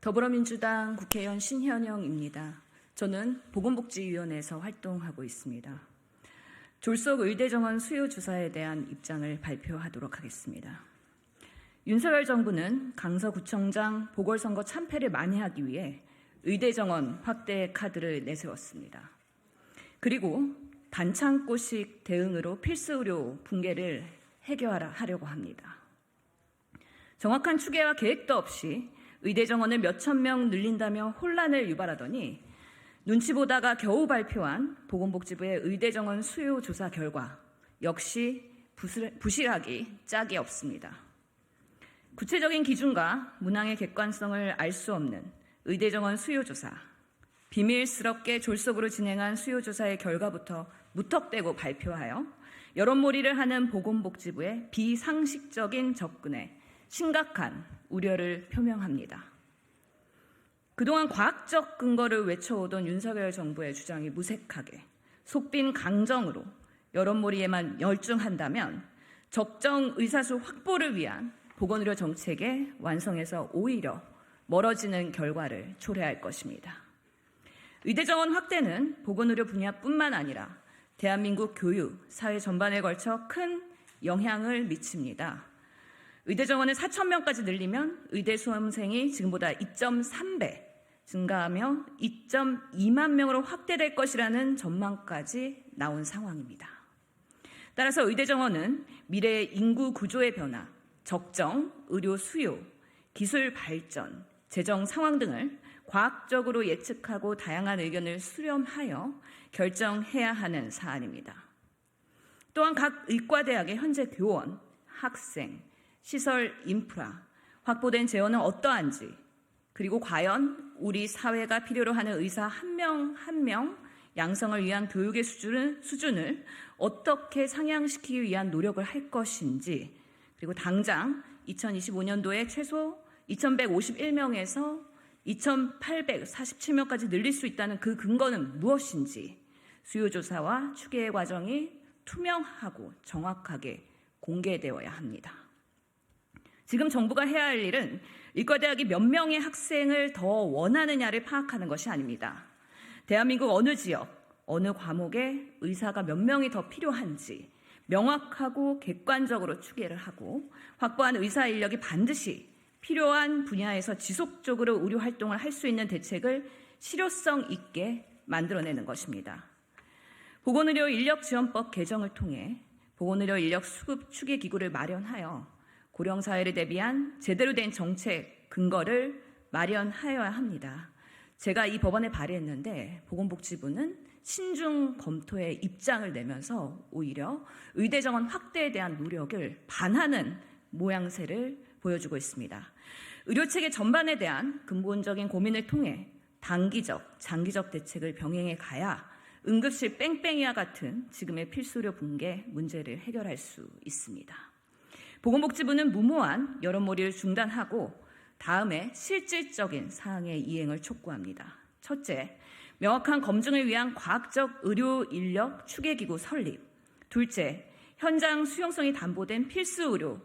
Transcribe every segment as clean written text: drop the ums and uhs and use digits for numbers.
더불어민주당 국회의원 신현영입니다. 저는 보건복지위원회에서 활동하고 있습니다. 졸속 의대정원 수요 조사에 대한 입장을 발표하도록 하겠습니다. 윤석열 정부는 강서구청장 보궐선거 참패를 만회하기 위해 의대정원 확대 카드를 내세웠습니다. 그리고 반창고식 대응으로 필수의료 붕괴를 해결하려고 합니다. 정확한 추계와 계획도 없이 의대 정원을 몇천 명 늘린다며 혼란을 유발하더니 눈치 보다가 겨우 발표한 보건복지부의 의대 정원 수요 조사 결과 역시 부실하기 짝이 없습니다. 구체적인 기준과 문항의 객관성을 알 수 없는 의대 정원 수요 조사, 비밀스럽게 졸속으로 진행한 수요 조사의 결과부터 무턱대고 발표하여 여론몰이를 하는 보건복지부의 비상식적인 접근에 심각한 우려를 표명합니다. 그동안 과학적 근거를 외쳐오던 윤석열 정부의 주장이 무색하게 속빈 강정으로 여론몰이에만 열중한다면 적정 의사수 확보를 위한 보건의료 정책의 완성에서 오히려 멀어지는 결과를 초래할 것입니다. 의대 정원 확대는 보건의료 분야뿐만 아니라 대한민국 교육, 사회 전반에 걸쳐 큰 영향을 미칩니다. 의대 정원을 4,000명까지 늘리면 의대 수험생이 지금보다 2.3배 증가하며 2.2만 명으로 확대될 것이라는 전망까지 나온 상황입니다. 따라서 의대 정원은 미래의 인구 구조의 변화, 적정 의료 수요, 기술 발전, 재정 상황 등을 과학적으로 예측하고 다양한 의견을 수렴하여 결정해야 하는 사안입니다. 또한 각 의과대학의 현재 교원, 학생, 시설 인프라, 확보된 재원은 어떠한지, 그리고 과연 우리 사회가 필요로 하는 의사 한 명 한 명 양성을 위한 교육의 수준을 어떻게 상향시키기 위한 노력을 할 것인지, 그리고 당장 2025년도에 최소 2,151명에서 2,847명까지 늘릴 수 있다는 그 근거는 무엇인지 수요조사와 추계 과정이 투명하고 정확하게 공개되어야 합니다. 지금 정부가 해야 할 일은 의과대학이 몇 명의 학생을 더 원하느냐를 파악하는 것이 아닙니다. 대한민국 어느 지역, 어느 과목에 의사가 몇 명이 더 필요한지 명확하고 객관적으로 추계를 하고 확보한 의사 인력이 반드시 필요한 분야에서 지속적으로 의료 활동을 할 수 있는 대책을 실효성 있게 만들어내는 것입니다. 보건의료 인력지원법 개정을 통해 보건의료 인력 수급 추계 기구를 마련하여 고령사회를 대비한 제대로 된 정책 근거를 마련하여야 합니다. 제가 이 법안을 발의했는데 보건복지부는 신중 검토의 입장을 내면서 오히려 의대 정원 확대에 대한 노력을 반하는 모양새를 보여주고 있습니다. 의료체계 전반에 대한 근본적인 고민을 통해 단기적, 장기적 대책을 병행해 가야 응급실 뺑뺑이와 같은 지금의 필수의료 붕괴 문제를 해결할 수 있습니다. 보건복지부는 무모한 여론몰이를 중단하고 다음에 실질적인 사항의 이행을 촉구합니다. 첫째, 명확한 검증을 위한 과학적 의료 인력 추계기구 설립. 둘째, 현장 수용성이 담보된 필수의료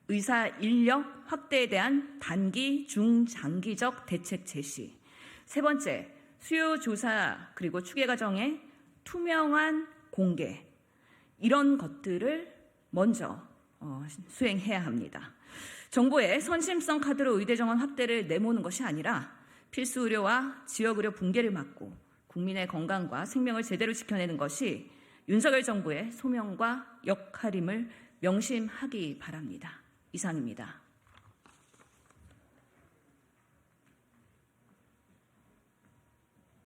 의사 인력 확대에 대한 단기, 중, 장기적 대책 제시. 세 번째, 수요 조사 그리고 추계 과정의 투명한 공개. 이런 것들을 먼저 수행해야 합니다. 정부의 선심성 카드로 의대 정원 확대를 내모는 것이 아니라 필수 의료와 지역 의료 붕괴를 막고 국민의 건강과 생명을 제대로 지켜내는 것이 윤석열 정부의 소명과 역할임을 명심하기 바랍니다. 이상입니다.